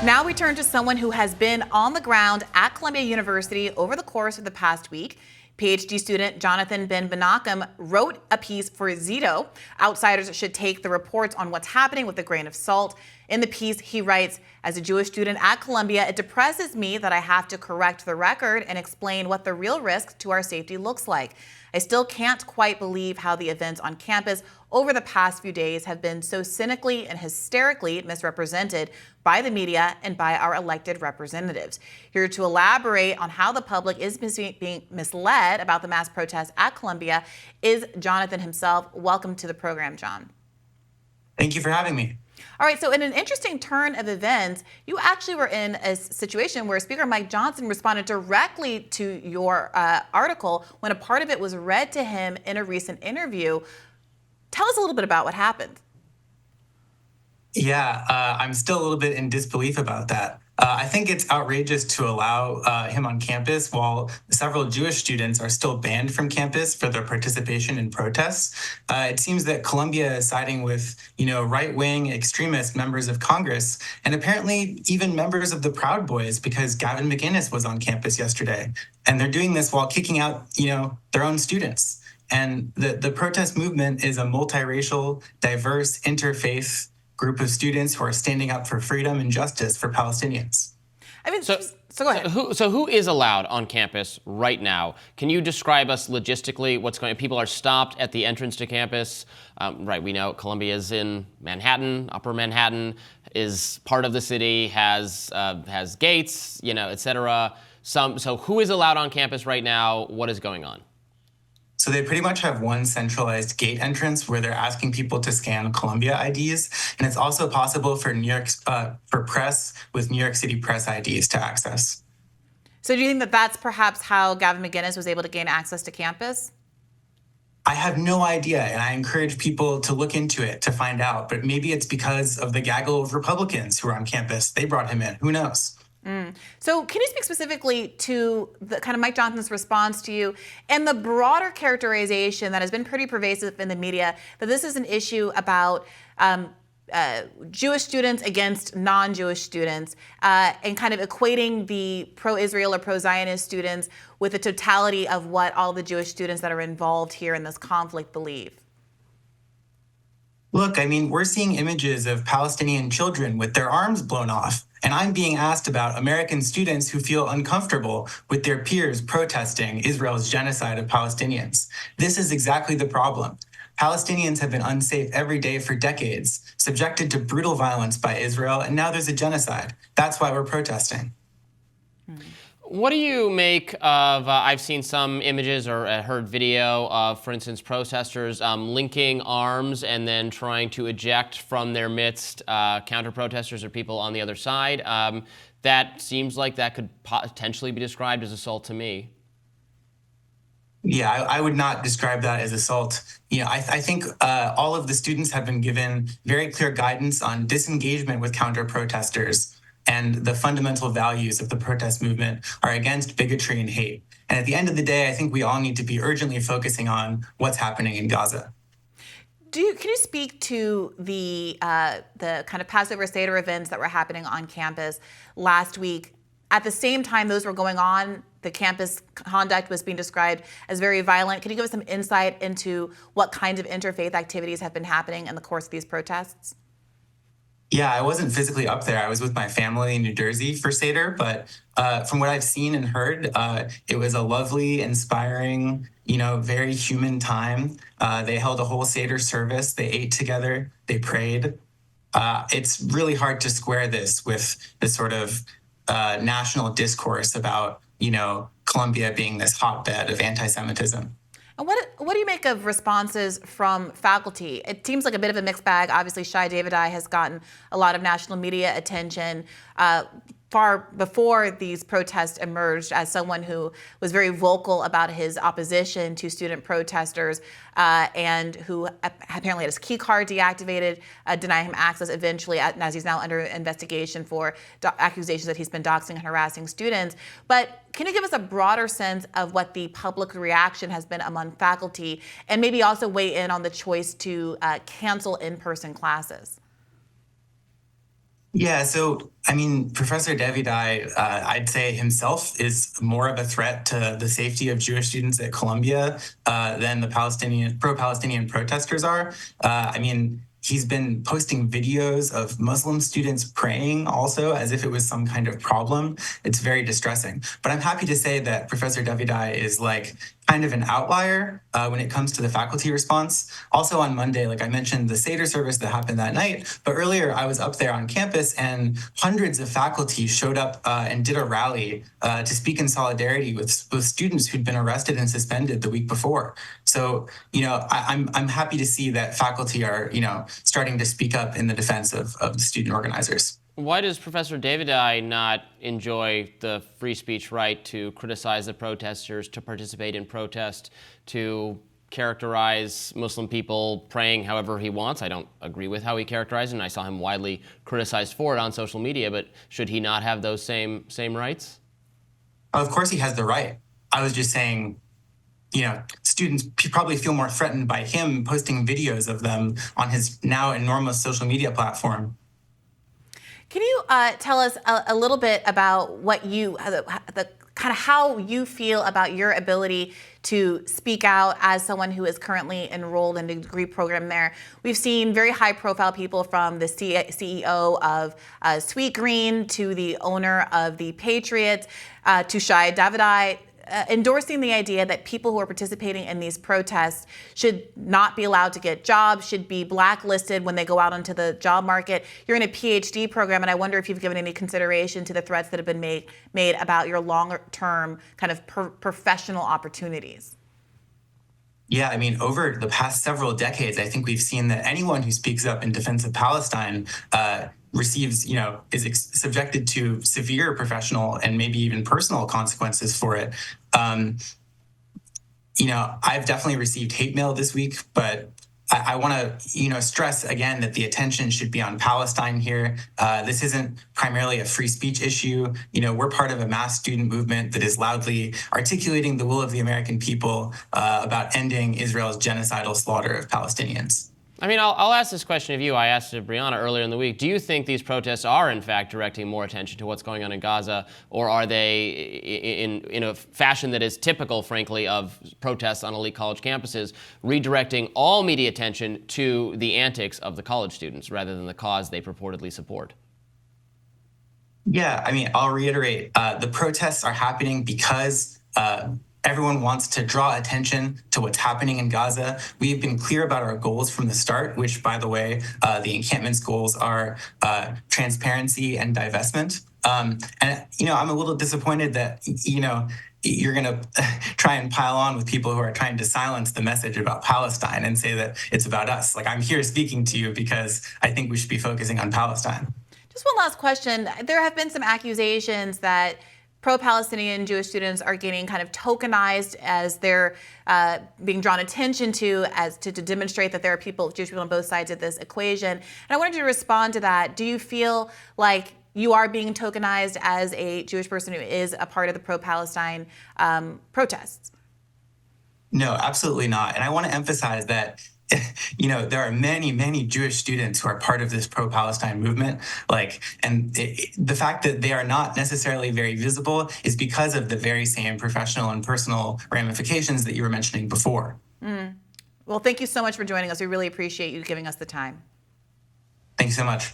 Now we turn to someone who has been on the ground at Columbia University over the course of the past week. PhD student Jon Ben-Menachem wrote a piece for Zito. Outsiders should take the reports on what's happening with a grain of salt. In the piece, he writes, as a Jewish student at Columbia, it depresses me that I have to correct the record and explain what the real risk to our safety looks like. I still can't quite believe how the events on campus over the past few days have been so cynically and hysterically misrepresented by the media and by our elected representatives. Here to elaborate on how the public is being misled about the mass protests at Columbia is Jonathan himself. Welcome to the program, Jon. Thank you for having me. All right, so in an interesting turn of events, you actually were in a situation where Speaker Mike Johnson responded directly to your article when a part of it was read to him in a recent interview. Tell us a little bit about what happened. Yeah, I'm still a little bit in disbelief about that. I think it's outrageous to allow him on campus while several Jewish students are still banned from campus for their participation in protests. It seems that Columbia is siding with, right-wing extremist members of Congress and apparently even members of the Proud Boys because Gavin McInnes was on campus yesterday. And they're doing this while kicking out, their own students. And the protest movement is a multiracial, diverse, interfaith group of students who are standing up for freedom and justice for Palestinians. So go ahead. So who is allowed on campus right now? Can you describe us logistically what's going on? People are stopped at the entrance to campus. Right, we know Columbia is in Manhattan, Upper Manhattan is part of the city, has gates, et cetera. So who is allowed on campus right now? What is going on? So they pretty much have one centralized gate entrance where they're asking people to scan Columbia IDs, and it's also possible for for press with New York City press IDs to access. So do you think that that's perhaps how Gavin McInnes was able to gain access to campus? I have no idea, and I encourage people to look into it to find out. But maybe it's because of the gaggle of Republicans who are on campus. They brought him in. Who knows? So can you speak specifically to the kind of Mike Johnson's response to you and the broader characterization that has been pretty pervasive in the media that this is an issue about Jewish students against non-Jewish students and kind of equating the pro-Israel or pro-Zionist students with the totality of what all the Jewish students that are involved here in this conflict believe? Look, we're seeing images of Palestinian children with their arms blown off. And I'm being asked about American students who feel uncomfortable with their peers protesting Israel's genocide of Palestinians. This is exactly the problem. Palestinians have been unsafe every day for decades, subjected to brutal violence by Israel, and now there's a genocide. That's why we're protesting. What do you make of, I've seen some images or heard video of, for instance, protesters linking arms and then trying to eject from their midst counter-protesters or people on the other side. That seems like that could potentially be described as assault to me. Yeah, I would not describe that as assault. I think all of the students have been given very clear guidance on disengagement with counter-protesters. And the fundamental values of the protest movement are against bigotry and hate. And at the end of the day, I think we all need to be urgently focusing on what's happening in Gaza. Can you speak to the kind of Passover Seder events that were happening on campus last week? At the same time those were going on, the campus conduct was being described as very violent. Can you give us some insight into what kinds of interfaith activities have been happening in the course of these protests? Yeah, I wasn't physically up there. I was with my family in New Jersey for Seder, but from what I've seen and heard, it was a lovely, inspiring, very human time. They held a whole Seder service. They ate together. They prayed. It's really hard to square this with the sort of national discourse about, Columbia being this hotbed of anti-Semitism. And what do you make of responses from faculty? It seems like a bit of a mixed bag. Obviously, Shai Davidai has gotten a lot of national media attention far before these protests emerged as someone who was very vocal about his opposition to student protesters and who apparently had his key card deactivated, deny him access eventually, as he's now under investigation for accusations that he's been doxing and harassing students. But can you give us a broader sense of what the public reaction has been among faculty and maybe also weigh in on the choice to cancel in-person classes? Yeah, so I mean, Professor Davidai, I'd say himself is more of a threat to the safety of Jewish students at Columbia than the pro-Palestinian protesters are. I mean, he's been posting videos of Muslim students praying also as if it was some kind of problem. It's very distressing. But I'm happy to say that Professor Davidai is like kind of an outlier when it comes to the faculty response. Also on Monday, like I mentioned, the Seder service that happened that night, but earlier I was up there on campus and hundreds of faculty showed up and did a rally to speak in solidarity with students who'd been arrested and suspended the week before. So, I'm happy to see that faculty are, starting to speak up in the defense of the student organizers. Why does Professor Davidai not enjoy the free speech right to criticize the protesters, to participate in protest, to characterize Muslim people praying however he wants? I don't agree with how he characterized it, and I saw him widely criticized for it on social media, but should he not have those same rights? Of course he has the right. I was just saying, students probably feel more threatened by him posting videos of them on his now enormous social media platform. Can you tell us a little bit about what the kind of how you feel about your ability to speak out as someone who is currently enrolled in a degree program there? We've seen very high-profile people from the CEO of Sweet Green to the owner of the Patriots to Shai Davidai, endorsing the idea that people who are participating in these protests should not be allowed to get jobs, should be blacklisted when they go out onto the job market. You're in a PhD program, and I wonder if you've given any consideration to the threats that have been made about your longer-term kind of professional opportunities. Yeah, I mean, over the past several decades, I think we've seen that anyone who speaks up in defense of Palestine receives, is subjected to severe professional and maybe even personal consequences for it. I've definitely received hate mail this week, but I want to, stress again that the attention should be on Palestine here. This isn't primarily a free speech issue. We're part of a mass student movement that is loudly articulating the will of the American people about ending Israel's genocidal slaughter of Palestinians. I mean, I'll ask this question of you. I asked it of Brianna earlier in the week. Do you think these protests are, in fact, directing more attention to what's going on in Gaza, or are they, in a fashion that is typical, frankly, of protests on elite college campuses, redirecting all media attention to the antics of the college students rather than the cause they purportedly support? Yeah, I mean, I'll reiterate, the protests are happening because everyone wants to draw attention to what's happening in Gaza. We've been clear about our goals from the start, which, by the way, the encampment's goals are transparency and divestment. I'm a little disappointed that, you're going to try and pile on with people who are trying to silence the message about Palestine and say that it's about us. Like, I'm here speaking to you because I think we should be focusing on Palestine. Just one last question. There have been some accusations that pro-Palestinian Jewish students are getting kind of tokenized as they're being drawn attention to as to demonstrate that there are Jewish people on both sides of this equation. And I wanted you to respond to that. Do you feel like you are being tokenized as a Jewish person who is a part of the pro-Palestine protests? No, absolutely not. And I want to emphasize that there are many, many Jewish students who are part of this pro-Palestine movement. The fact that they are not necessarily very visible is because of the very same professional and personal ramifications that you were mentioning before. Well, thank you so much for joining us. We really appreciate you giving us the time. Thank you so much.